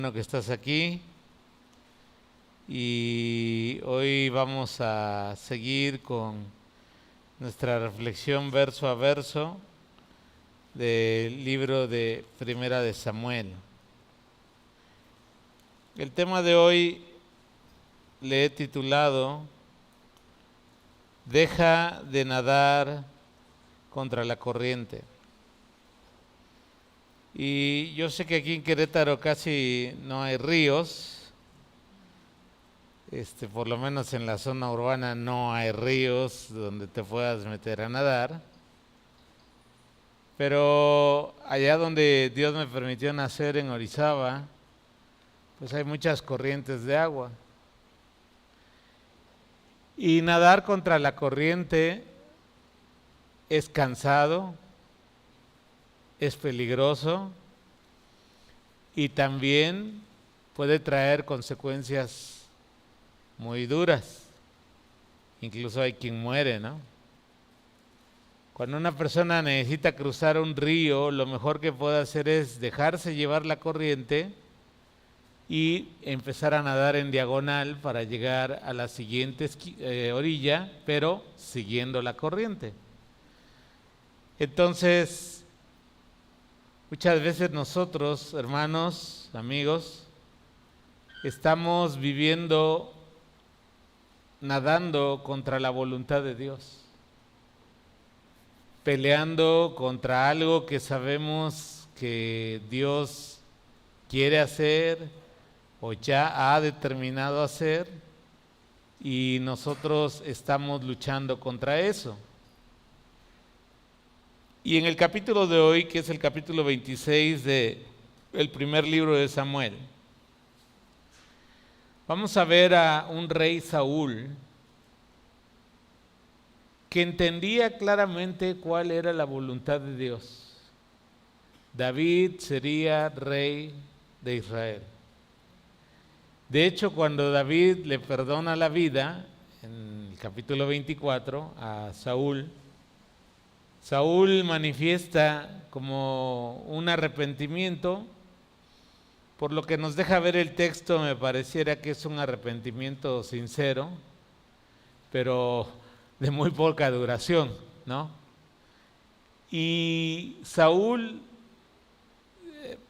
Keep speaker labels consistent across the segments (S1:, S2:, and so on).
S1: Bueno que estás aquí y hoy vamos a seguir con nuestra reflexión verso a verso del libro de Primera de Samuel. El tema de hoy le he titulado Deja de nadar contra la corriente. Y yo sé que aquí en Querétaro casi no hay ríos. Por lo menos en la zona urbana no hay ríos donde te puedas meter a nadar. Pero allá donde Dios me permitió nacer en Orizaba, pues hay muchas corrientes de agua. Y nadar contra la corriente es cansado, es peligroso y también puede traer consecuencias muy duras. Incluso hay quien muere, ¿no? Cuando una persona necesita cruzar un río, lo mejor que puede hacer es dejarse llevar la corriente y empezar a nadar en diagonal para llegar a la siguiente orilla, pero siguiendo la corriente. Entonces, muchas veces nosotros, hermanos, amigos, estamos viviendo, nadando contra la voluntad de Dios, peleando contra algo que sabemos que Dios quiere hacer o ya ha determinado hacer y nosotros estamos luchando contra eso. Y en el capítulo de hoy, que es el capítulo 26 del primer libro de Samuel, vamos a ver a un rey Saúl que entendía claramente cuál era la voluntad de Dios. David sería rey de Israel. De hecho, cuando David le perdona la vida, en el capítulo 24, a Saúl, Saúl manifiesta como un arrepentimiento, por lo que nos deja ver el texto, me pareciera que es un arrepentimiento sincero, pero de muy poca duración, ¿no? Y Saúl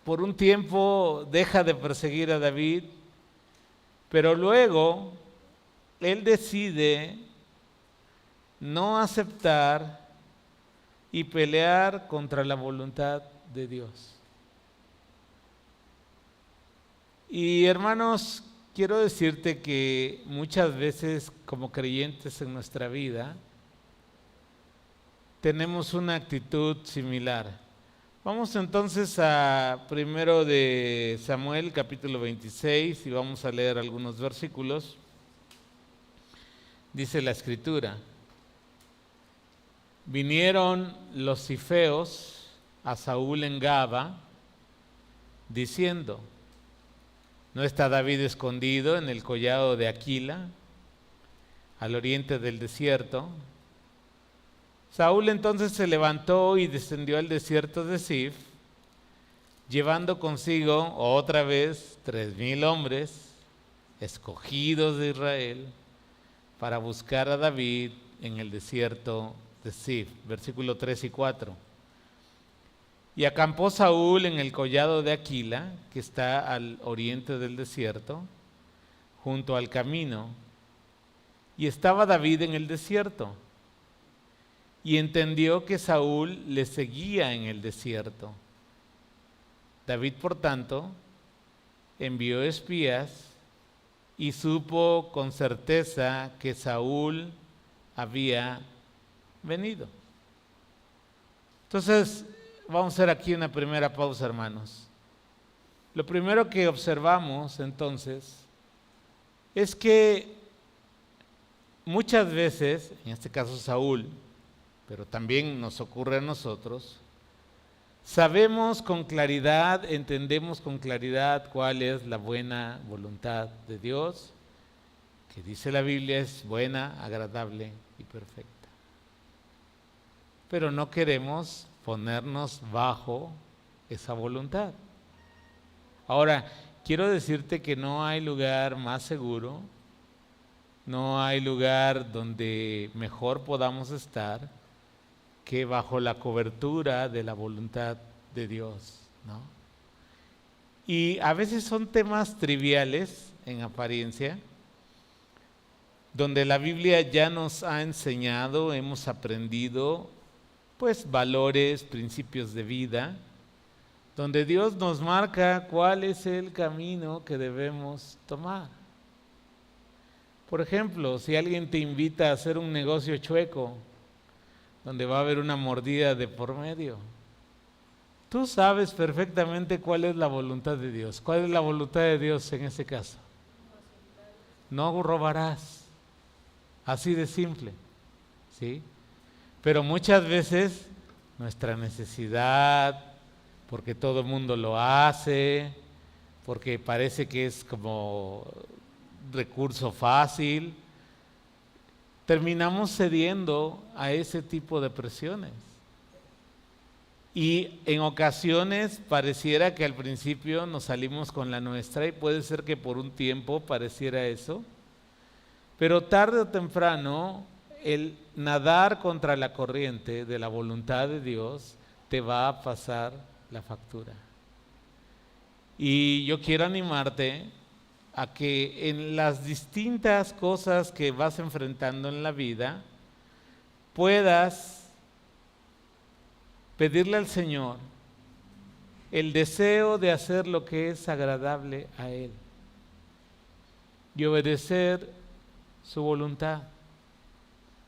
S1: por un tiempo deja de perseguir a David, pero luego él decide no aceptar y pelear contra la voluntad de Dios. Y hermanos, quiero decirte que muchas veces como creyentes en nuestra vida tenemos una actitud similar. Vamos entonces a primero de Samuel, capítulo 26, y vamos a leer algunos versículos. Dice la escritura: vinieron los cifeos a Saúl en Gaba, diciendo: ¿no está David escondido en el collado de Aquila, al oriente del desierto? Saúl entonces se levantó y descendió al desierto de Zif, llevando consigo otra vez 3,000 hombres escogidos de Israel para buscar a David en el desierto de Zif. Versículo 3 y 4. Y acampó Saúl en el collado de Aquila, que está al oriente del desierto, junto al camino, y estaba David en el desierto. Y entendió que Saúl le seguía en el desierto. David, por tanto, envió espías y supo con certeza que Saúl había venido. Entonces, vamos a hacer aquí una primera pausa, hermanos. Lo primero que observamos, entonces, es que muchas veces, en este caso Saúl, pero también nos ocurre a nosotros, sabemos con claridad, entendemos con claridad cuál es la buena voluntad de Dios, que dice la Biblia es buena, agradable y perfecta. Pero no queremos ponernos bajo esa voluntad. Ahora, quiero decirte que no hay lugar más seguro, no hay lugar donde mejor podamos estar que bajo la cobertura de la voluntad de Dios, ¿no? Y a veces son temas triviales en apariencia, donde la Biblia ya nos ha enseñado, hemos aprendido, pues valores, principios de vida, donde Dios nos marca cuál es el camino que debemos tomar. Por ejemplo, si alguien te invita a hacer un negocio chueco, donde va a haber una mordida de por medio, tú sabes perfectamente cuál es la voluntad de Dios. ¿Cuál es la voluntad de Dios en ese caso? No robarás. Así de simple, ¿sí? Pero muchas veces nuestra necesidad, porque todo el mundo lo hace, porque parece que es como recurso fácil, terminamos cediendo a ese tipo de presiones. Y en ocasiones pareciera que al principio nos salimos con la nuestra y puede ser que por un tiempo pareciera eso, pero tarde o temprano el nadar contra la corriente de la voluntad de Dios te va a pasar la factura. Y yo quiero animarte a que en las distintas cosas que vas enfrentando en la vida puedas pedirle al Señor el deseo de hacer lo que es agradable a Él y obedecer su voluntad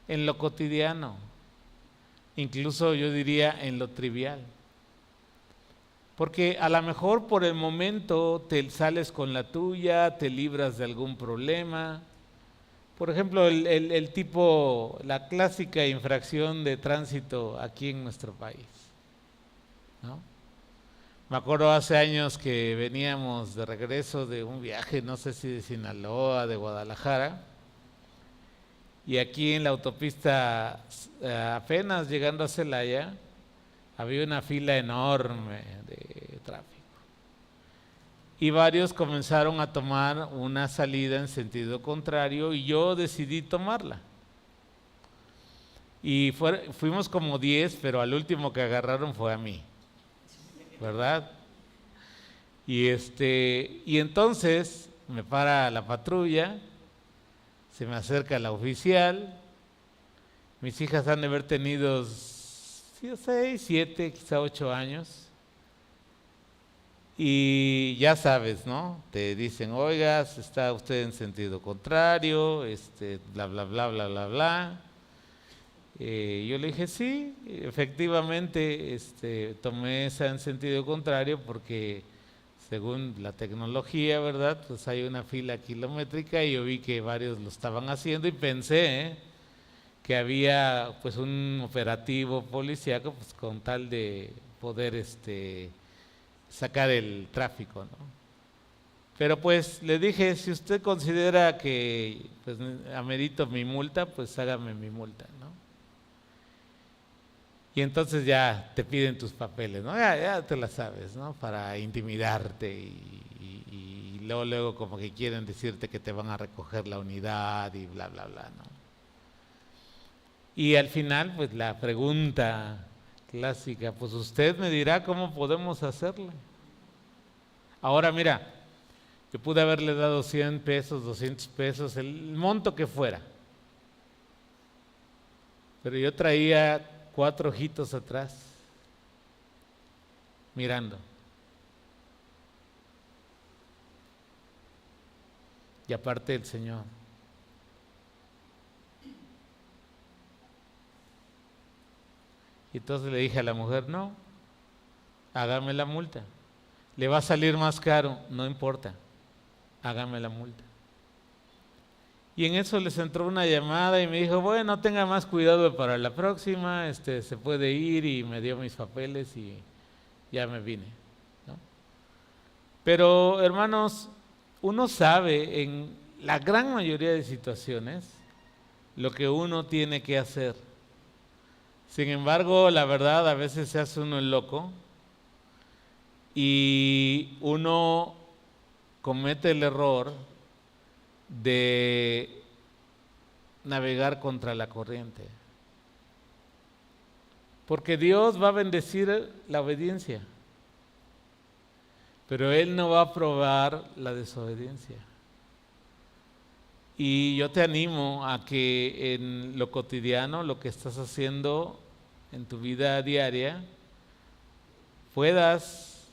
S1: en lo cotidiano, incluso yo diría en lo trivial. Porque a lo mejor por el momento te sales con la tuya, te libras de algún problema. Por ejemplo, la clásica infracción de tránsito aquí en nuestro país, ¿no? Me acuerdo hace años que veníamos de regreso de un viaje, no sé si de Sinaloa, de Guadalajara, y aquí en la autopista, apenas llegando a Celaya, había una fila enorme de tráfico. Y varios comenzaron a tomar una salida en sentido contrario y yo decidí tomarla. Y fuimos como 10, pero al último que agarraron fue a mí, ¿verdad? Y entonces me para la patrulla, se me acerca la oficial, mis hijas han de haber tenido 6, 7, quizá 8 años. Y ya sabes, ¿no? Te dicen, oiga, está usted en sentido contrario, bla, bla, bla, bla, bla, bla. Yo le dije, sí, efectivamente, tomé esa en sentido contrario porque según la tecnología, ¿verdad? Pues hay una fila kilométrica y yo vi que varios lo estaban haciendo y pensé, que había pues un operativo policíaco pues con tal de poder sacar el tráfico, ¿no? Pero pues le dije, si usted considera que pues amerito mi multa, pues hágame mi multa, ¿no? Y entonces ya te piden tus papeles, ¿no? Ya te la sabes, ¿no? Para intimidarte y luego como que quieren decirte que te van a recoger la unidad y bla, bla, bla, ¿no? Y al final, pues la pregunta clásica, pues usted me dirá cómo podemos hacerle. Ahora mira, yo pude haberle dado 100 pesos, 200 pesos, el monto que fuera. Pero yo traía 4 ojitos atrás, mirando. Y aparte el Señor. Y entonces le dije a la mujer, no, hágame la multa. Le va a salir más caro, no importa, hágame la multa. Y en eso les entró una llamada y me dijo, bueno, tenga más cuidado para la próxima, se puede ir, y me dio mis papeles y ya me vine, ¿no? Pero hermanos, uno sabe en la gran mayoría de situaciones lo que uno tiene que hacer. Sin embargo, la verdad, a veces se hace uno el loco y uno comete el error de navegar contra la corriente. Porque Dios va a bendecir la obediencia, pero Él no va a aprobar la desobediencia. Y yo te animo a que en lo cotidiano, lo que estás haciendo en tu vida diaria, puedas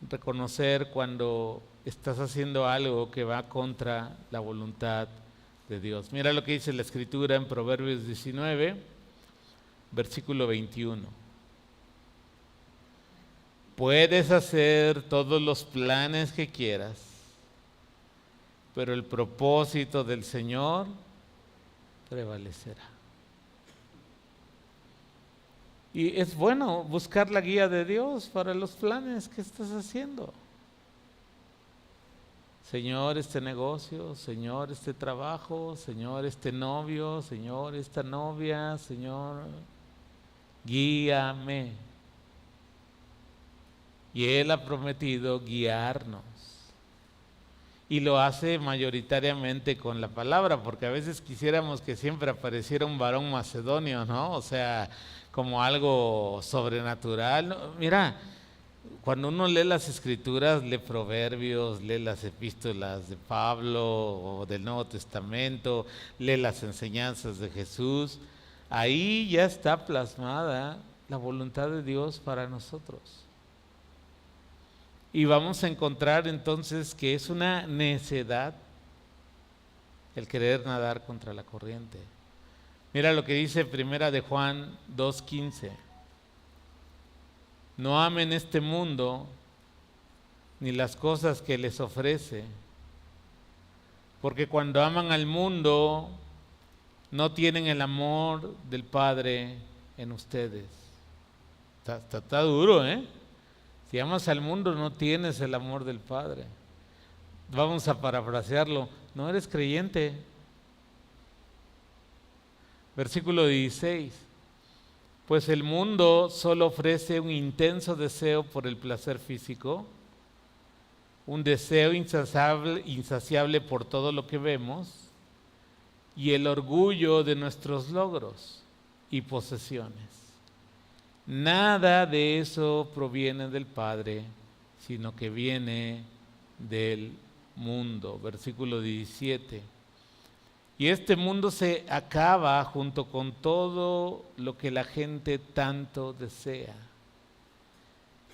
S1: reconocer cuando estás haciendo algo que va contra la voluntad de Dios. Mira lo que dice la Escritura en Proverbios 19, versículo 21. Puedes hacer todos los planes que quieras, pero el propósito del Señor prevalecerá. Y es bueno buscar la guía de Dios para los planes que estás haciendo. Señor, este negocio, Señor, este trabajo, Señor, este novio, Señor, esta novia, Señor, guíame. Y Él ha prometido guiarnos. Y lo hace mayoritariamente con la palabra, porque a veces quisiéramos que siempre apareciera un varón macedonio, ¿no? O sea, como algo sobrenatural. No, mira, cuando uno lee las Escrituras, lee Proverbios, lee las epístolas de Pablo o del Nuevo Testamento, lee las enseñanzas de Jesús, ahí ya está plasmada la voluntad de Dios para nosotros. Y vamos a encontrar entonces que es una necedad el querer nadar contra la corriente. Mira lo que dice Primera de Juan 2:15. No amen este mundo ni las cosas que les ofrece, porque cuando aman al mundo no tienen el amor del Padre en ustedes. Está duro, ¿eh? Si amas al mundo no tienes el amor del Padre. Vamos a parafrasearlo, no eres creyente. Versículo 16. Pues el mundo solo ofrece un intenso deseo por el placer físico, un deseo insaciable por todo lo que vemos y el orgullo de nuestros logros y posesiones. Nada de eso proviene del Padre, sino que viene del mundo. Versículo 17. Y este mundo se acaba junto con todo lo que la gente tanto desea.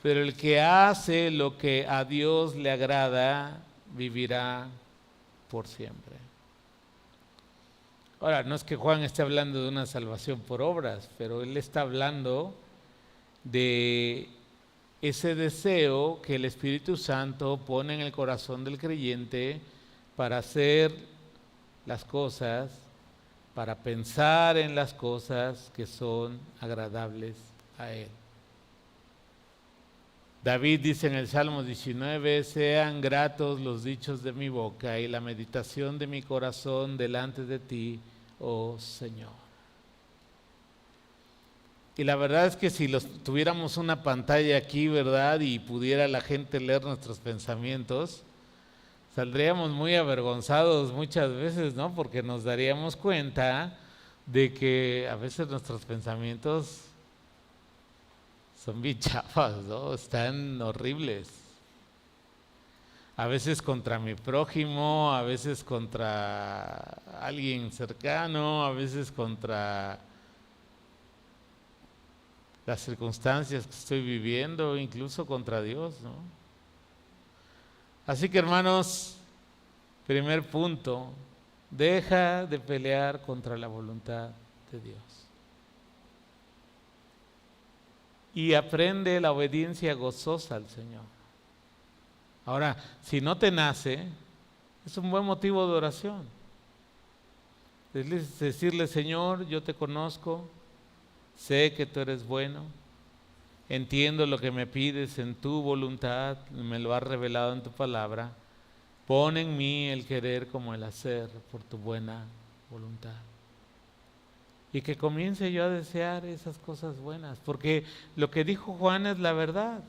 S1: Pero el que hace lo que a Dios le agrada, vivirá por siempre. Ahora, no es que Juan esté hablando de una salvación por obras, pero él está hablando de ese deseo que el Espíritu Santo pone en el corazón del creyente para hacer las cosas, para pensar en las cosas que son agradables a Él. David dice en el Salmo 19, sean gratos los dichos de mi boca y la meditación de mi corazón delante de ti, oh Señor. Y la verdad es que si tuviéramos una pantalla aquí, ¿verdad? Y pudiera la gente leer nuestros pensamientos, saldríamos muy avergonzados muchas veces, ¿no? Porque nos daríamos cuenta de que a veces nuestros pensamientos son bien chafas, ¿no? Están horribles. A veces contra mi prójimo, a veces contra alguien cercano, a veces contra las circunstancias que estoy viviendo, incluso contra Dios, ¿no? Así que hermanos, primer punto, deja de pelear contra la voluntad de Dios. Y aprende la obediencia gozosa al Señor. Ahora, si no te nace, es un buen motivo de oración. Decirle, Señor, yo te conozco, sé que tú eres bueno, entiendo lo que me pides en tu voluntad, me lo has revelado en tu palabra. Pon en mí el querer como el hacer por tu buena voluntad. Y que comience yo a desear esas cosas buenas, porque lo que dijo Juan es la verdad.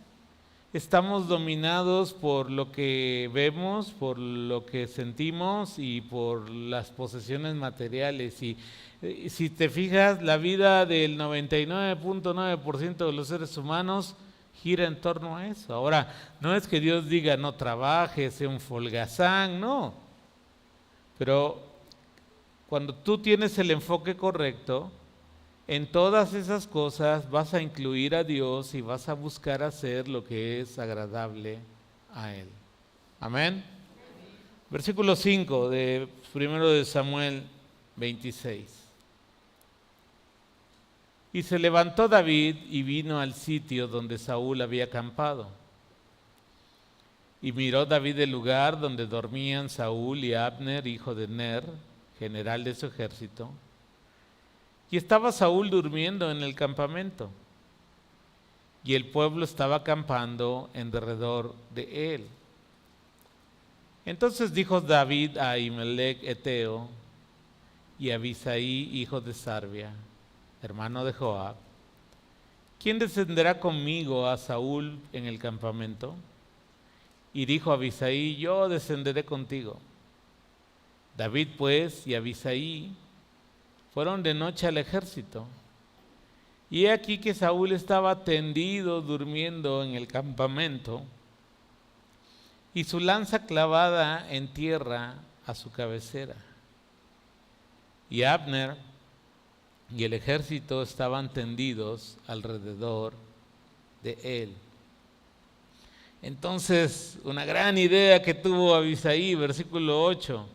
S1: estamos dominados por lo que vemos, por lo que sentimos y por las posesiones materiales. Y si te fijas, la vida del 99.9% de los seres humanos gira en torno a eso. Ahora, no es que Dios diga no trabajes, sea un folgazán, no. Pero cuando tú tienes el enfoque correcto, en todas esas cosas vas a incluir a Dios y vas a buscar hacer lo que es agradable a Él. Amén. Versículo 5 de 1 de Samuel 26. Y se levantó David y vino al sitio donde Saúl había acampado. Y miró David el lugar donde dormían Saúl y Abner, hijo de Ner, general de su ejército. Y estaba Saúl durmiendo en el campamento, y el pueblo estaba acampando en derredor de él. Entonces dijo David a Ahimelech Eteo y a Abisaí, hijo de Sarbia, hermano de Joab: ¿quién descenderá conmigo a Saúl en el campamento? Y dijo Abisaí: yo descenderé contigo. David pues y Abisaí fueron de noche al ejército. Y he aquí que Saúl estaba tendido durmiendo en el campamento, y su lanza clavada en tierra a su cabecera. Y Abner y el ejército estaban tendidos alrededor de él. Entonces, una gran idea que tuvo Abisaí, versículo 8.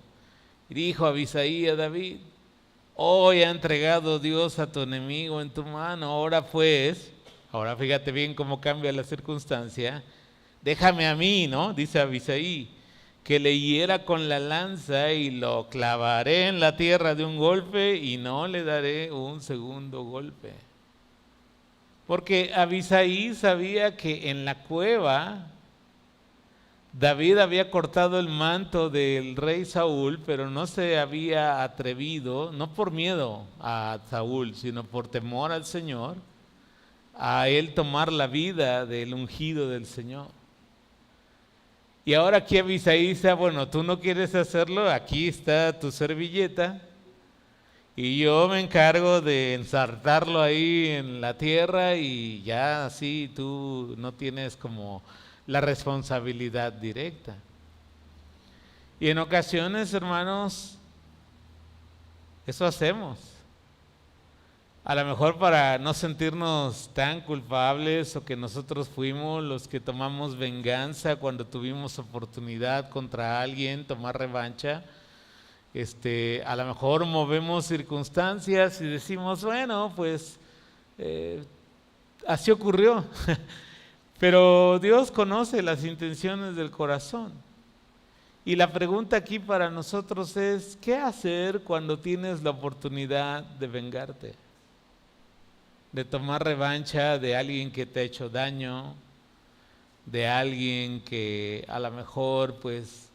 S1: Y dijo Abisaí a David: hoy ha entregado Dios a tu enemigo en tu mano. Ahora pues, ahora fíjate bien cómo cambia la circunstancia. Déjame a mí, ¿no? Dice Abisaí, que le hiera con la lanza y lo clavaré en la tierra de un golpe y no le daré un segundo golpe. Porque Abisaí sabía que en la cueva David había cortado el manto del rey Saúl, pero no se había atrevido, no por miedo a Saúl, sino por temor al Señor, a él tomar la vida del ungido del Señor. Y ahora aquí Abisaí dice: bueno, tú no quieres hacerlo, aquí está tu servilleta, y yo me encargo de ensartarlo ahí en la tierra, y ya así tú no tienes como la responsabilidad directa. Y en ocasiones, hermanos, eso hacemos. A lo mejor para no sentirnos tan culpables, o que nosotros fuimos los que tomamos venganza cuando tuvimos oportunidad contra alguien, tomar revancha. A lo mejor movemos circunstancias y decimos: bueno, pues así ocurrió. Pero Dios conoce las intenciones del corazón. Y la pregunta aquí para nosotros es: ¿qué hacer cuando tienes la oportunidad de vengarte? De tomar revancha de alguien que te ha hecho daño, de alguien que a lo mejor pues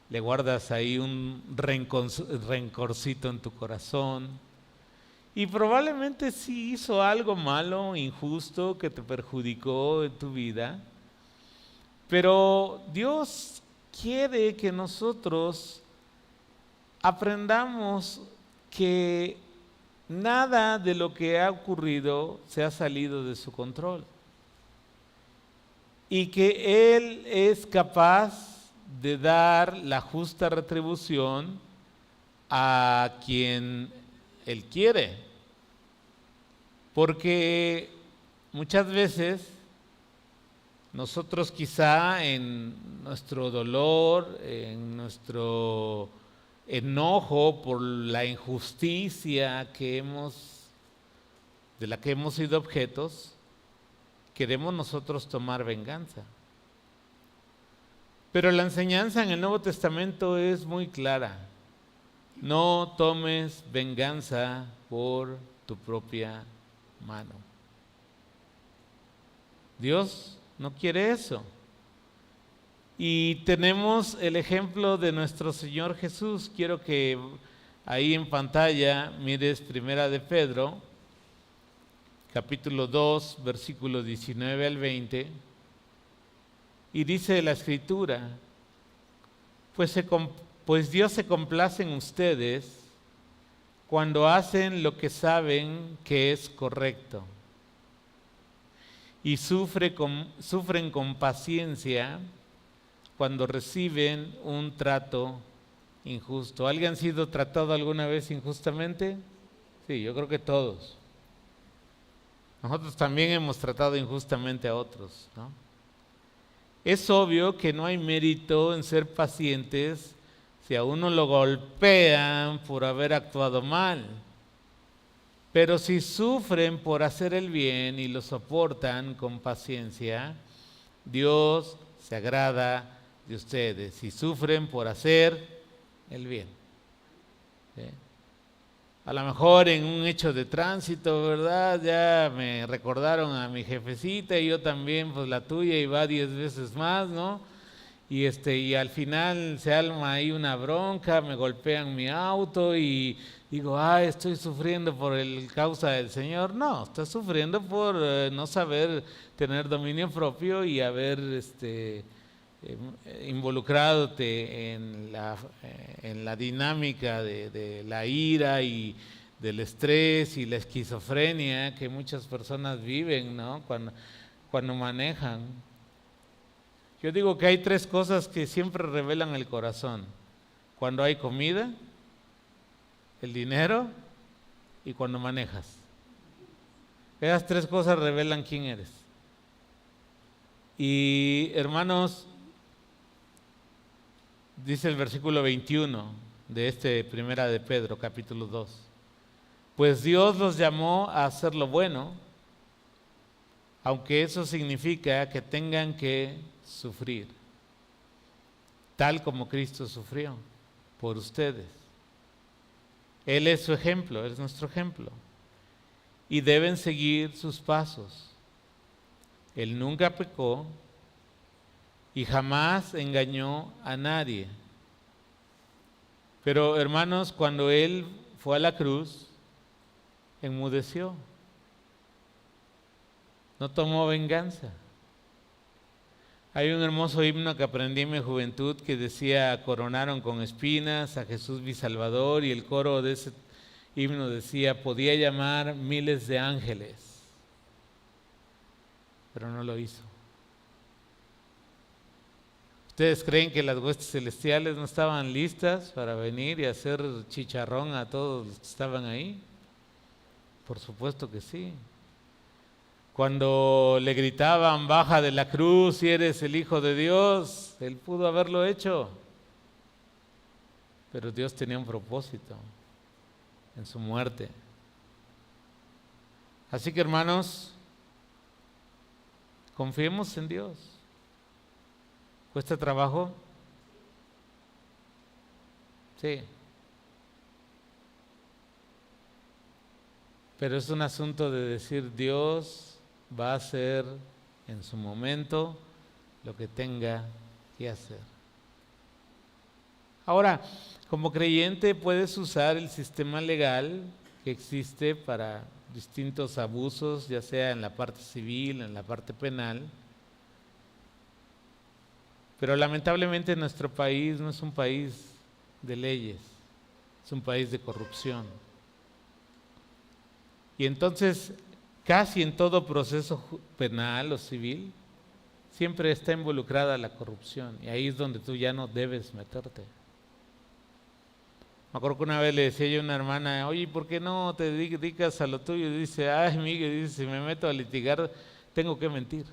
S1: le guardas ahí un rencorcito en tu corazón. Y probablemente sí hizo algo malo, injusto, que te perjudicó en tu vida. Pero Dios quiere que nosotros aprendamos que nada de lo que ha ocurrido se ha salido de su control. Y que Él es capaz de dar la justa retribución a quien Él quiere. Porque muchas veces nosotros quizá en nuestro dolor, en nuestro enojo por la injusticia de la que hemos sido objetos, queremos nosotros tomar venganza. Pero la enseñanza en el Nuevo Testamento es muy clara: no tomes venganza por tu propia mano. Dios no quiere eso. Y tenemos el ejemplo de nuestro Señor Jesús. Quiero que ahí en pantalla mires 1 de Pedro, capítulo 2, versículos 19 al 20. Y dice la Escritura, pues Dios se complace en ustedes cuando hacen lo que saben que es correcto y sufren con paciencia cuando reciben un trato injusto. ¿Alguien ha sido tratado alguna vez injustamente? Sí, yo creo que todos. Nosotros también hemos tratado injustamente a otros, ¿no? Es obvio que no hay mérito en ser pacientes si a uno lo golpean por haber actuado mal. Pero si sufren por hacer el bien y lo soportan con paciencia, Dios se agrada de ustedes. Si sufren por hacer el bien. ¿Sí? A lo mejor en un hecho de tránsito, ¿verdad? Ya me recordaron a mi jefecita y yo también, pues la tuya, y va 10 veces más, ¿no? Y al final se arma ahí una bronca, me golpean mi auto y digo, estoy sufriendo por el causa del Señor. No, estás sufriendo por no saber tener dominio propio y haber involucrándote en la dinámica de la ira y del estrés y la esquizofrenia que muchas personas viven, ¿no? Cuando manejan. Yo digo que hay 3 cosas que siempre revelan el corazón: cuando hay comida, el dinero y cuando manejas. Esas 3 cosas revelan quién eres. Y hermanos, dice el versículo 21 de Primera de Pedro, capítulo 2. Pues Dios los llamó a hacer lo bueno, aunque eso significa que tengan que sufrir, tal como Cristo sufrió por ustedes. Él es su ejemplo, Él es nuestro ejemplo. Y deben seguir sus pasos. Él nunca pecó y jamás engañó a nadie. Pero hermanos, cuando Él fue a la cruz, enmudeció. No tomó venganza. Hay un hermoso himno que aprendí en mi juventud que decía: coronaron con espinas a Jesús mi Salvador, y el coro de ese himno decía: podía llamar miles de ángeles, pero no lo hizo. ¿Ustedes creen que las huestes celestiales no estaban listas para venir y hacer chicharrón a todos los que estaban ahí? Por supuesto que sí. Cuando le gritaban: baja de la cruz si eres el Hijo de Dios, Él pudo haberlo hecho. Pero Dios tenía un propósito en su muerte. Así que hermanos, confiemos en Dios. ¿Cuesta trabajo? Sí. Pero es un asunto de decir: Dios va a hacer en su momento lo que tenga que hacer. Ahora, como creyente puedes usar el sistema legal que existe para distintos abusos, ya sea en la parte civil, en la parte penal. Pero lamentablemente nuestro país no es un país de leyes, es un país de corrupción. Y entonces, casi en todo proceso penal o civil, siempre está involucrada la corrupción. Y ahí es donde tú ya no debes meterte. Me acuerdo que una vez le decía yo a una hermana: oye, ¿por qué no te dedicas a lo tuyo? Y dice: ay, Miguel, dice, si me meto a litigar, tengo que mentir.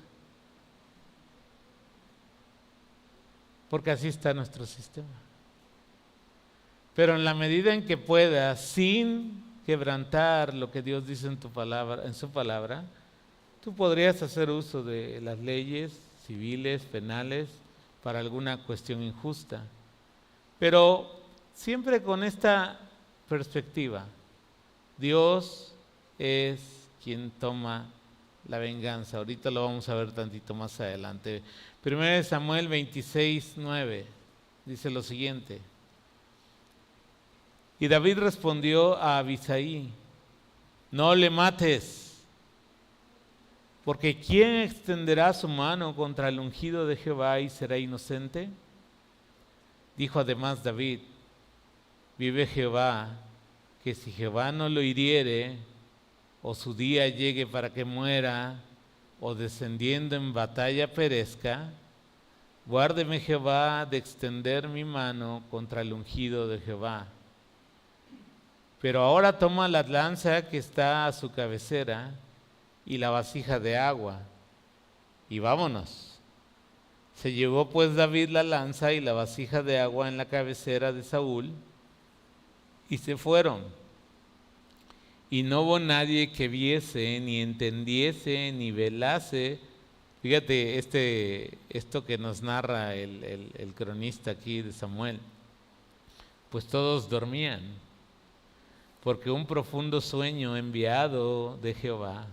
S1: Porque así está nuestro sistema. Pero en la medida en que puedas, sin quebrantar lo que Dios dice en su palabra, tú podrías hacer uso de las leyes civiles, penales, para alguna cuestión injusta. Pero siempre con esta perspectiva: Dios es quien toma la venganza. Ahorita lo vamos a ver tantito más adelante. 1 Samuel 26:9 dice lo siguiente: y David respondió a Abisai: no le mates, Porque ¿quién extenderá su mano contra el ungido de Jehová y será inocente? Dijo además David, vive Jehová, que si Jehová no lo hiriere, o su día llegue para que muera, o descendiendo en batalla perezca, guárdeme Jehová de extender mi mano contra el ungido de Jehová. Pero ahora toma la lanza que está a su cabecera y la vasija de agua, y vámonos. Se llevó pues David la lanza y la vasija de agua en la cabecera de Saúl, y se fueron. Y no hubo nadie que viese, ni entendiese, ni velase. Fíjate esto que nos narra el cronista aquí de Samuel. Pues todos dormían, porque un profundo sueño enviado de Jehová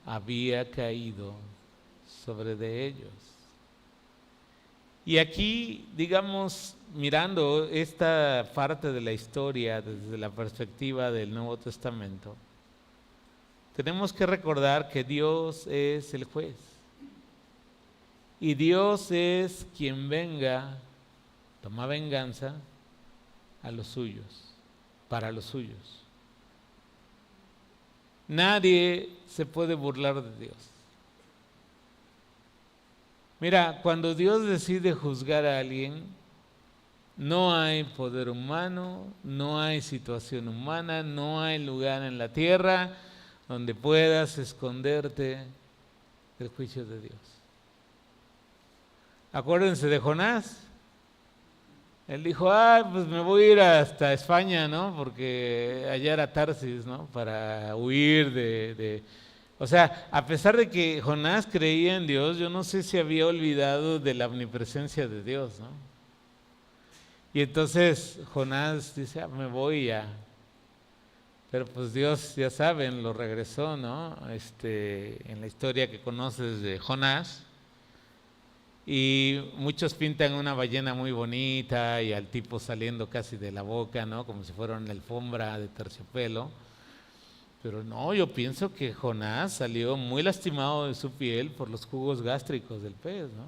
S1: había caído sobre de ellos. Y aquí, digamos, mirando esta parte de la historia desde la perspectiva del Nuevo Testamento, tenemos que recordar que Dios es el juez. Y Dios es quien toma venganza a los suyos, para los suyos. Nadie se puede burlar de Dios. Mira, cuando Dios decide juzgar a alguien, no hay poder humano, no hay situación humana, no hay lugar en la tierra donde puedas esconderte del juicio de Dios. Acuérdense de Jonás. Él dijo, pues me voy a ir hasta España, ¿no? Porque allá era Tarsis, ¿no? Para huir O sea, a pesar de que Jonás creía en Dios, yo no sé si había olvidado de la omnipresencia de Dios, ¿no? Y entonces Jonás dice, me voy ya. Pero pues Dios, ya saben, lo regresó, ¿no? En la historia que conoces de Jonás. Y muchos pintan una ballena muy bonita y al tipo saliendo casi de la boca, ¿no? Como si fuera una alfombra de terciopelo. Pero no, yo pienso que Jonás salió muy lastimado de su piel por los jugos gástricos del pez, ¿no?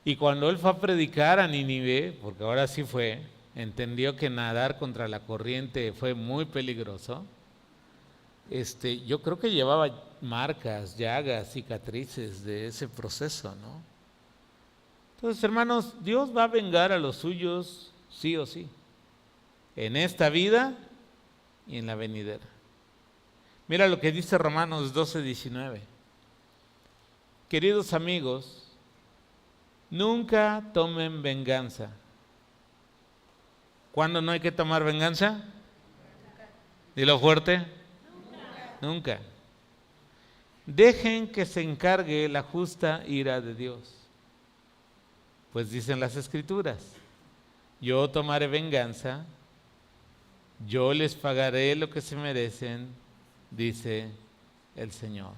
S1: Y cuando él fue a predicar a Nínive, porque ahora sí fue, entendió que nadar contra la corriente fue muy peligroso. Yo creo que llevaba marcas, llagas, cicatrices de ese proceso, ¿no? Entonces, hermanos, Dios va a vengar a los suyos sí o sí, en esta vida y en la venidera. Mira lo que dice Romanos 12:19. Queridos amigos, nunca tomen venganza. ¿Cuándo no hay que tomar venganza? Dilo fuerte. Nunca. Dejen que se encargue la justa ira de Dios. Pues dicen las Escrituras, yo tomaré venganza, yo les pagaré lo que se merecen, dice el Señor.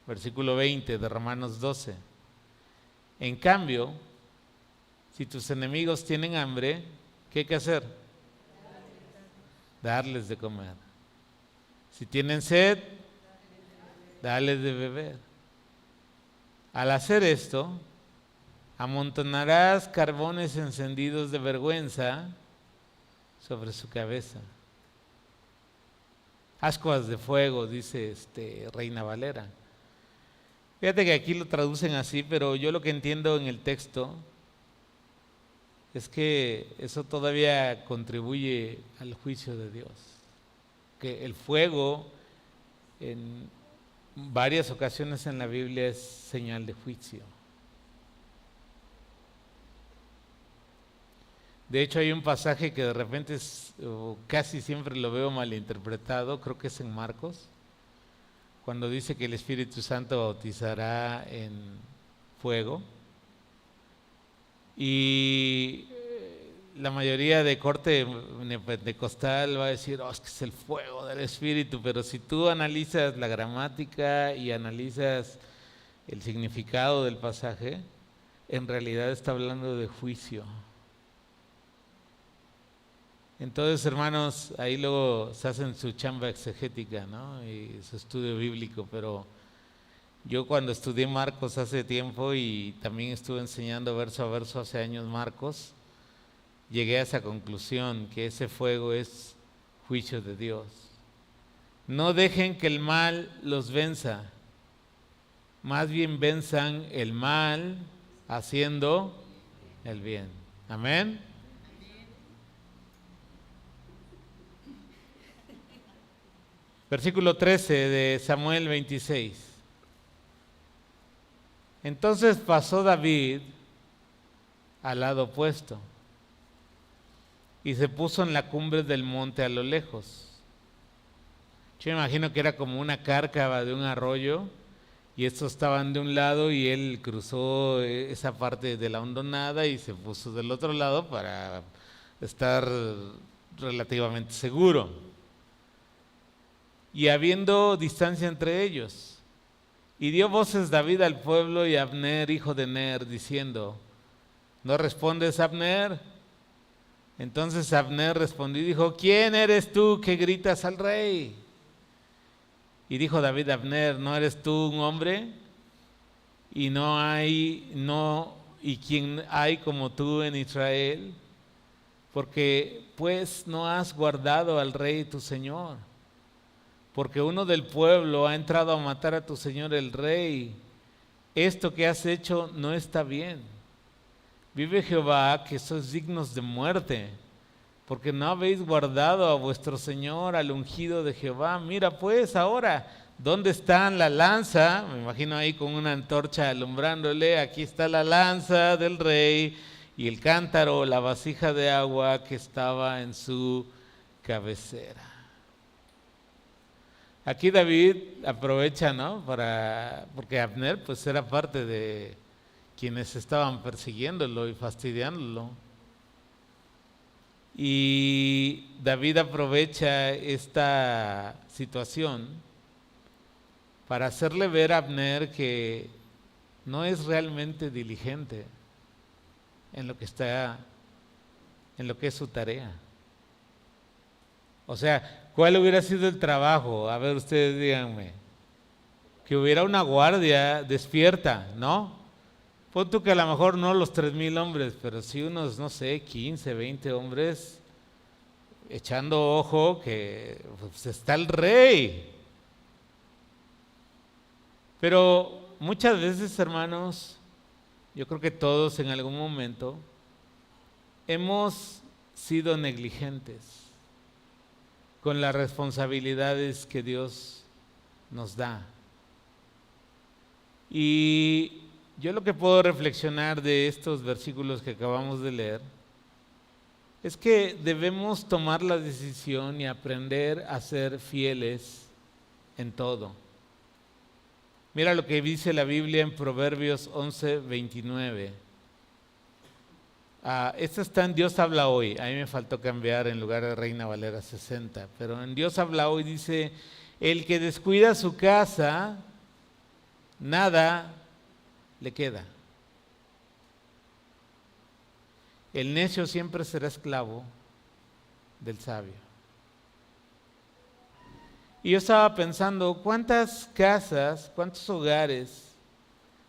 S1: Versículo 20 de Romanos 12. En cambio, si tus enemigos tienen hambre, ¿qué hay que hacer? Darles de comer. Si tienen sed, darles de beber. Al hacer esto, amontonarás carbones encendidos de vergüenza sobre su cabeza. Ascuas de fuego, dice Reina Valera. Fíjate que aquí lo traducen así, pero yo lo que entiendo en el texto es que eso todavía contribuye al juicio de Dios. Que el fuego en varias ocasiones en la Biblia es señal de juicio. De hecho, hay un pasaje que de repente casi siempre lo veo malinterpretado, creo que es en Marcos, cuando dice que el Espíritu Santo bautizará en fuego. Y la mayoría de corte pentecostal va a decir, es que es el fuego del Espíritu, pero si tú analizas la gramática y analizas el significado del pasaje, en realidad está hablando de juicio. Entonces, hermanos, ahí luego se hacen su chamba exegética, ¿no? Y su estudio bíblico, pero Yo cuando estudié Marcos hace tiempo y también estuve enseñando verso a verso hace años Marcos, llegué a esa conclusión, que ese fuego es juicio de Dios. No dejen que el mal los venza, más bien venzan el mal haciendo el bien. Amén. Versículo 13 de Samuel 26. Entonces pasó David al lado opuesto y se puso en la cumbre del monte a lo lejos. Yo me imagino que era como una cárcava de un arroyo y estos estaban de un lado y él cruzó esa parte de la hondonada y se puso del otro lado para estar relativamente seguro. Y habiendo distancia entre ellos, y dio voces David al pueblo y a Abner, hijo de Ner, diciendo: ¿no respondes, Abner? Entonces Abner respondió y dijo: ¿quién eres tú que gritas al rey? Y dijo David a Abner: ¿no eres tú un hombre? Y quién hay como tú en Israel, porque pues no has guardado al rey tu señor. Porque uno del pueblo ha entrado a matar a tu señor el rey. Esto que has hecho no está bien. Vive Jehová, que sois dignos de muerte, porque no habéis guardado a vuestro señor, al ungido de Jehová. Mira pues ahora, ¿dónde está la lanza? Me imagino ahí con una antorcha alumbrándole. Aquí está la lanza del rey y el cántaro, la vasija de agua que estaba en su cabecera. Aquí David aprovecha, ¿no? Porque Abner pues era parte de quienes estaban persiguiéndolo y fastidiándolo. Y David aprovecha esta situación para hacerle ver a Abner que no es realmente diligente en lo que es su tarea. O sea, ¿cuál hubiera sido el trabajo? A ver, ustedes díganme. Que hubiera una guardia despierta, ¿no? Pon tú que a lo mejor no los 3,000 hombres, pero sí unos, no sé, 15, 20 hombres echando ojo que pues, está el rey. Pero muchas veces, hermanos, yo creo que todos en algún momento hemos sido negligentes con las responsabilidades que Dios nos da. Y yo lo que puedo reflexionar de estos versículos que acabamos de leer es que debemos tomar la decisión y aprender a ser fieles en todo. Mira lo que dice la Biblia en Proverbios 11:29. Esta está en Dios habla hoy. A mí me faltó cambiar en lugar de Reina Valera 60. Pero en Dios habla hoy dice: el que descuida su casa, nada le queda. El necio siempre será esclavo del sabio. Y yo estaba pensando, ¿cuántas casas, cuántos hogares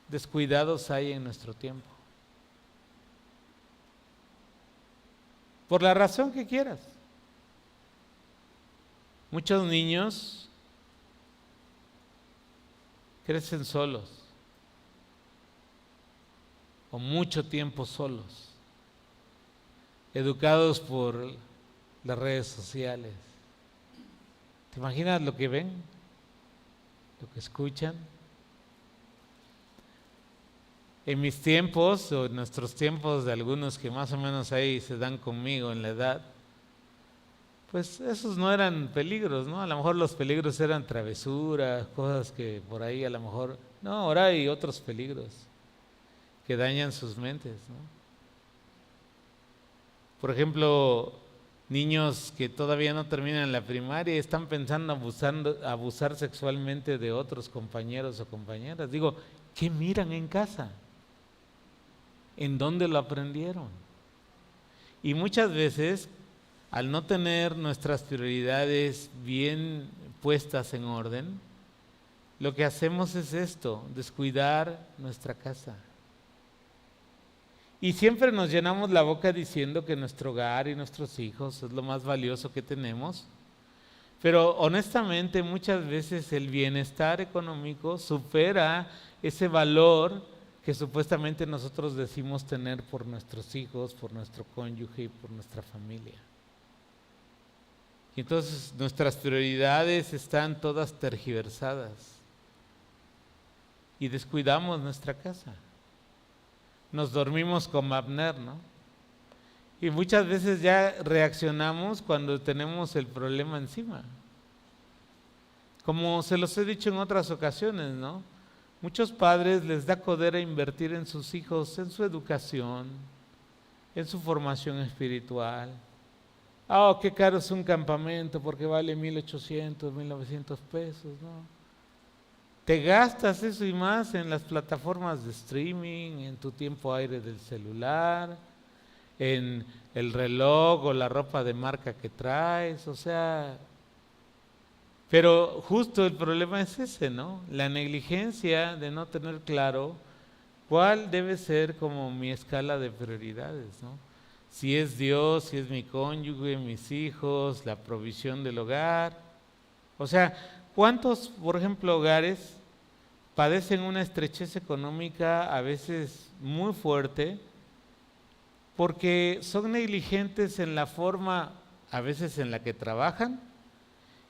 S1: descuidados hay en nuestro tiempo? Por la razón que quieras. Muchos niños crecen solos o mucho tiempo solos, educados por las redes sociales. ¿Te imaginas lo que ven? ¿Lo que escuchan? En mis tiempos, o en nuestros tiempos de algunos que más o menos ahí se dan conmigo en la edad, pues esos no eran peligros, ¿no? A lo mejor los peligros eran travesuras, cosas que por ahí a lo mejor... No, ahora hay otros peligros que dañan sus mentes, ¿no? Por ejemplo, niños que todavía no terminan la primaria y están pensando abusar sexualmente de otros compañeros o compañeras. Digo, ¿qué miran en casa? ¿En dónde lo aprendieron? Y muchas veces, al no tener nuestras prioridades bien puestas en orden, lo que hacemos es esto, descuidar nuestra casa. Y siempre nos llenamos la boca diciendo que nuestro hogar y nuestros hijos es lo más valioso que tenemos. Pero honestamente muchas veces el bienestar económico supera ese valor que supuestamente nosotros decimos tener por nuestros hijos, por nuestro cónyuge y por nuestra familia. Y entonces nuestras prioridades están todas tergiversadas y descuidamos nuestra casa. Nos dormimos como Abner, ¿no? Y muchas veces ya reaccionamos cuando tenemos el problema encima. Como se los he dicho en otras ocasiones, ¿no? Muchos padres les da codera invertir en sus hijos, en su educación, en su formación espiritual. Oh, qué caro es un campamento porque vale 1,800, 1,900 pesos, ¿no? Te gastas eso y más en las plataformas de streaming, en tu tiempo aire del celular, en el reloj o la ropa de marca que traes, o sea, pero justo el problema es ese, ¿no? La negligencia de no tener claro cuál debe ser como mi escala de prioridades, ¿no? Si es Dios, si es mi cónyuge, mis hijos, la provisión del hogar. O sea, ¿cuántos, por ejemplo, hogares padecen una estrechez económica a veces muy fuerte porque son negligentes en la forma, a veces en la que trabajan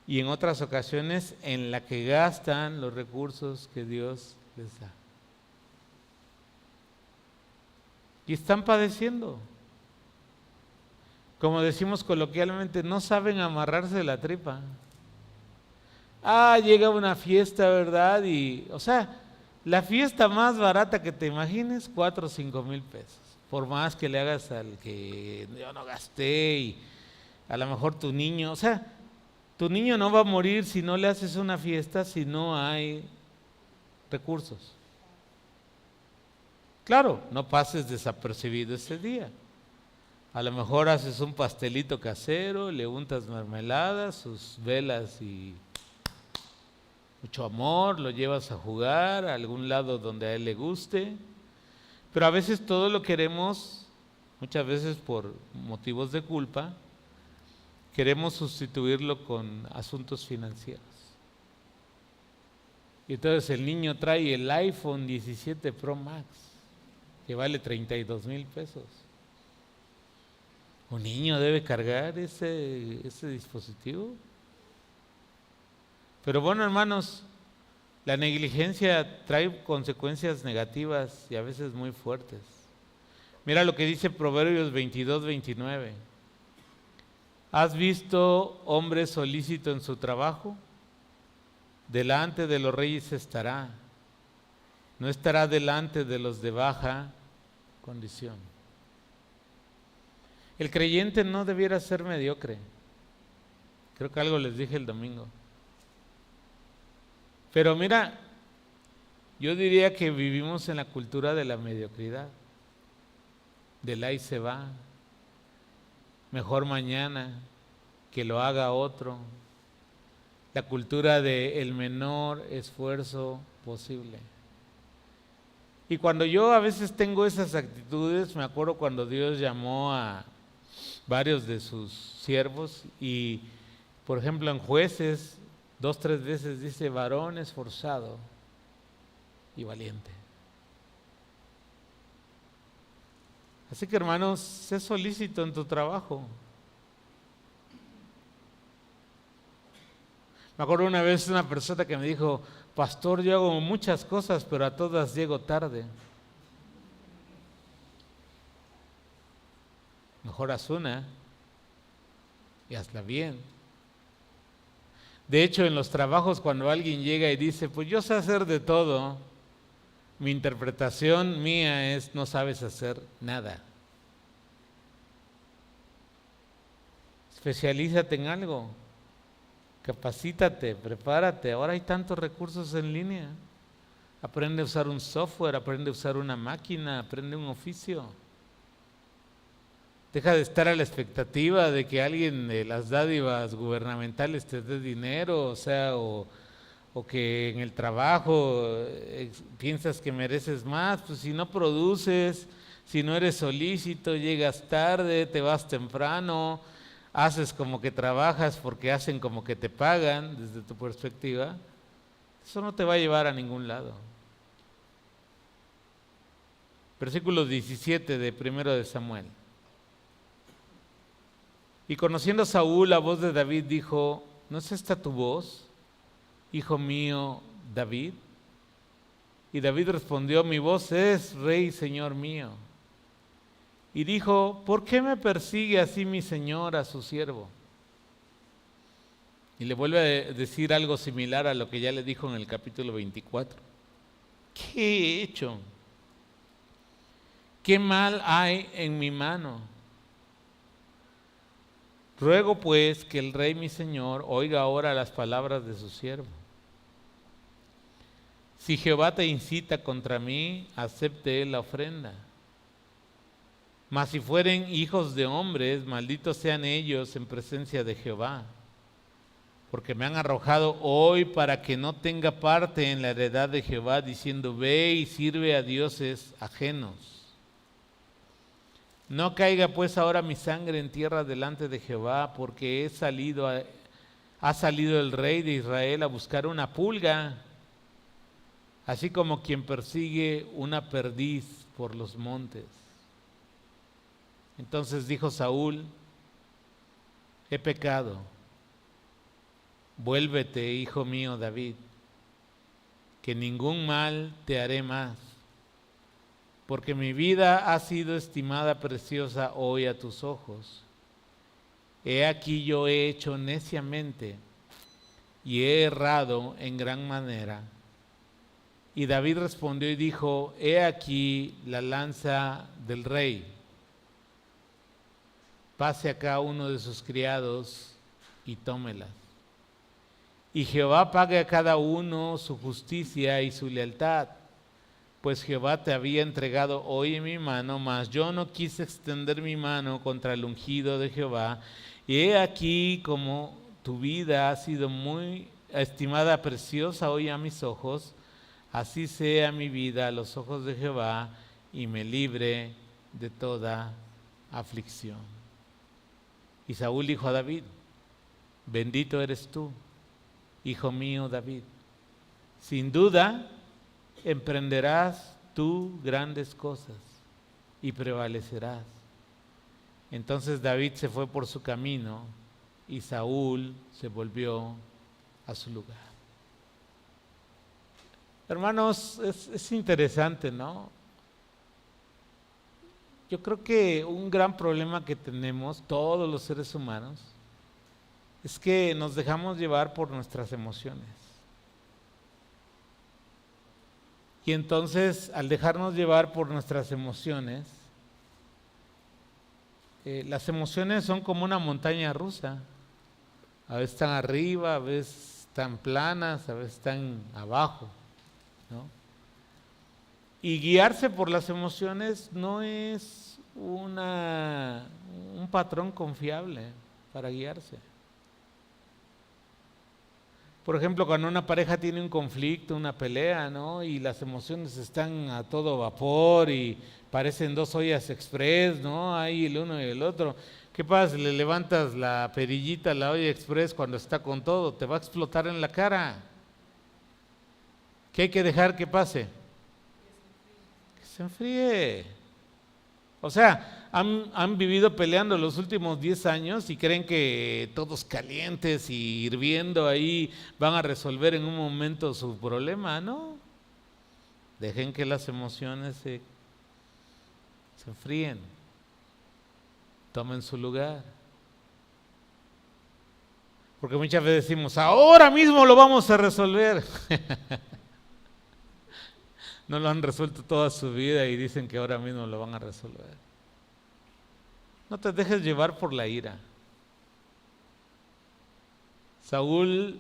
S1: y en otras ocasiones en la que gastan los recursos que Dios les da? Y están padeciendo. Como decimos coloquialmente, no saben amarrarse la tripa. Llega una fiesta, ¿verdad? Y, o sea, la fiesta más barata que te imagines, 4 o 5 mil pesos. Por más que le hagas al que yo no gasté y a lo mejor tu niño, o sea, tu niño no va a morir si no le haces una fiesta, si no hay recursos. Claro, no pases desapercibido ese día. A lo mejor haces un pastelito casero, le untas mermelada, sus velas y mucho amor, lo llevas a jugar a algún lado donde a él le guste. Pero a veces todo lo queremos, muchas veces por motivos de culpa, queremos sustituirlo con asuntos financieros. Y entonces el niño trae el iPhone 17 Pro Max, que vale 32,000 pesos. ¿Un niño debe cargar ese dispositivo? Pero bueno, hermanos, la negligencia trae consecuencias negativas y a veces muy fuertes. Mira lo que dice Proverbios 22, 29. ¿Has visto hombre solícito en su trabajo? Delante de los reyes estará, no estará delante de los de baja condición. El creyente no debiera ser mediocre. Creo que algo les dije el domingo. Pero mira, yo diría que vivimos en la cultura de la mediocridad. Del ahí se va. Mejor mañana, que lo haga otro. La cultura del menor esfuerzo posible. Y cuando yo a veces tengo esas actitudes, me acuerdo cuando Dios llamó a varios de sus siervos y, por ejemplo, en Jueces 2, 3 veces dice varón esforzado y valiente. Así que, hermanos, sé solícito en tu trabajo. Me acuerdo una vez una persona que me dijo: pastor, yo hago muchas cosas, pero a todas llego tarde. Mejor haz una y hazla bien. De hecho, en los trabajos, cuando alguien llega y dice, pues yo sé hacer de todo, mi interpretación mía es: no sabes hacer nada. Especialízate en algo, capacítate, prepárate. Ahora hay tantos recursos en línea. Aprende a usar un software, aprende a usar una máquina, aprende un oficio. Deja de estar a la expectativa de que alguien de las dádivas gubernamentales te dé dinero, o o que en el trabajo piensas que mereces más, pues si no produces, si no eres solícito, llegas tarde, te vas temprano, haces como que trabajas porque hacen como que te pagan desde tu perspectiva, eso no te va a llevar a ningún lado. Versículo 17 de 1 de Samuel. Y conociendo Saúl la voz de David, dijo: ¿no es esta tu voz, hijo mío David? Y David respondió: mi voz es, Rey, Señor mío. Y dijo: ¿por qué me persigue así mi señor a su siervo? Y le vuelve a decir algo similar a lo que ya le dijo en el capítulo 24. ¿Qué he hecho? ¿Qué mal hay en mi mano? Ruego pues que el rey mi señor oiga ahora las palabras de su siervo. Si Jehová te incita contra mí, acepte él la ofrenda. Mas si fueren hijos de hombres, malditos sean ellos en presencia de Jehová, porque me han arrojado hoy para que no tenga parte en la heredad de Jehová, diciendo: ve y sirve a dioses ajenos. No caiga pues ahora mi sangre en tierra delante de Jehová, porque ha salido el rey de Israel a buscar una pulga, así como quien persigue una perdiz por los montes. Entonces dijo Saúl: he pecado, vuélvete, hijo mío David, que ningún mal te haré más, porque mi vida ha sido estimada preciosa hoy a tus ojos. He aquí yo he hecho neciamente y he errado en gran manera. Y David respondió y dijo: he aquí la lanza del rey. Pase acá uno de sus criados y tómela. Y Jehová pague a cada uno su justicia y su lealtad, pues Jehová te había entregado hoy en mi mano, mas yo no quise extender mi mano contra el ungido de Jehová. Y he aquí como tu vida ha sido muy estimada, preciosa hoy a mis ojos, así sea mi vida a los ojos de Jehová, y me libre de toda aflicción. Y Saúl dijo a David: bendito eres tú, hijo mío David. Sin duda emprenderás tú grandes cosas y prevalecerás. Entonces David se fue por su camino y Saúl se volvió a su lugar. Hermanos, es interesante, ¿no? Yo creo que un gran problema que tenemos todos los seres humanos es que nos dejamos llevar por nuestras emociones. Y entonces, al dejarnos llevar por nuestras emociones, las emociones son como una montaña rusa. A veces están arriba, a veces están planas, a veces están abajo, ¿no? Y guiarse por las emociones no es un patrón confiable para guiarse. Por ejemplo, cuando una pareja tiene un conflicto, una pelea, ¿no? Y las emociones están a todo vapor y parecen dos ollas express, ¿no? Ahí el uno y el otro. ¿Qué pasa? Le levantas la perillita a la olla express cuando está con todo, te va a explotar en la cara. ¿Qué hay que dejar que pase? Que se enfríe. O sea, han vivido peleando los últimos 10 años y creen que todos calientes y hirviendo ahí van a resolver en un momento su problema, ¿no? Dejen que las emociones se enfríen, tomen su lugar. Porque muchas veces decimos: ahora mismo lo vamos a resolver. No lo han resuelto toda su vida y dicen que ahora mismo lo van a resolver. No te dejes llevar por la ira. Saúl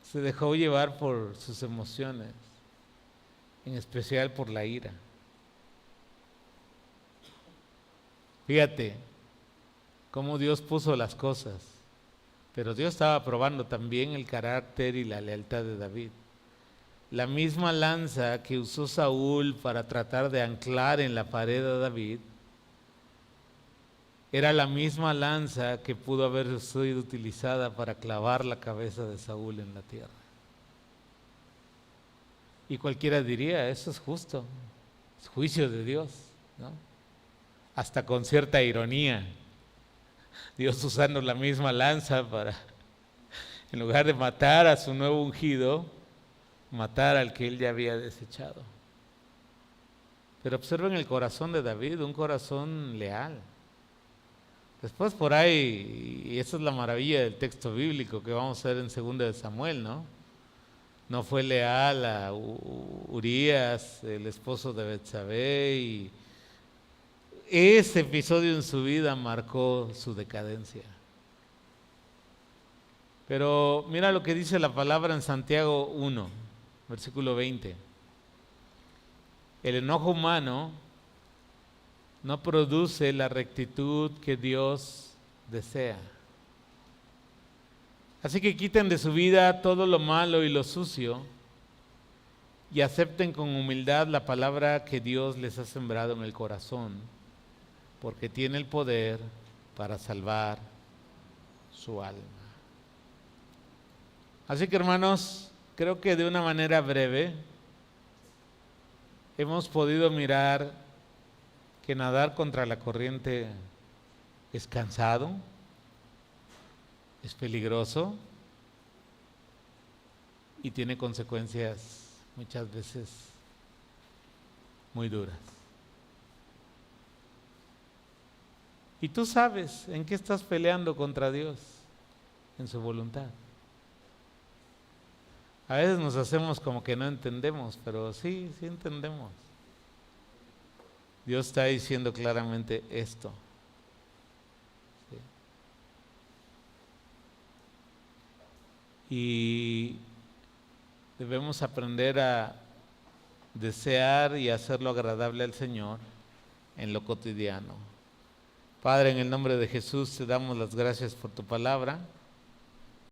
S1: se dejó llevar por sus emociones, en especial por la ira. Fíjate cómo Dios puso las cosas. Pero Dios estaba probando también el carácter y la lealtad de David. La misma lanza que usó Saúl para tratar de anclar en la pared a David, era la misma lanza que pudo haber sido utilizada para clavar la cabeza de Saúl en la tierra. Y cualquiera diría, eso es justo, es juicio de Dios, ¿no? Hasta con cierta ironía, Dios usando la misma lanza para, en lugar de matar a su nuevo ungido, matar al que él ya había desechado. Pero observen el corazón de David, un corazón leal. Después por ahí, y esa es la maravilla del texto bíblico que vamos a ver en 2 de Samuel, ¿no? No fue leal a Urías, el esposo de Betsabé, y ese episodio en su vida marcó su decadencia. Pero mira lo que dice la palabra en Santiago 1, versículo 20. El enojo humano no produce la rectitud que Dios desea. Así que quiten de su vida todo lo malo y lo sucio y acepten con humildad la palabra que Dios les ha sembrado en el corazón, porque tiene el poder para salvar su alma. Así que, hermanos, creo que de una manera breve hemos podido mirar que nadar contra la corriente es cansado, es peligroso y tiene consecuencias muchas veces muy duras. Y tú sabes en qué estás peleando contra Dios, en su voluntad. A veces nos hacemos como que no entendemos, pero sí entendemos. Dios está diciendo claramente esto. Sí. Y debemos aprender a desear y hacerlo agradable al Señor en lo cotidiano. Padre, en el nombre de Jesús te damos las gracias por tu palabra.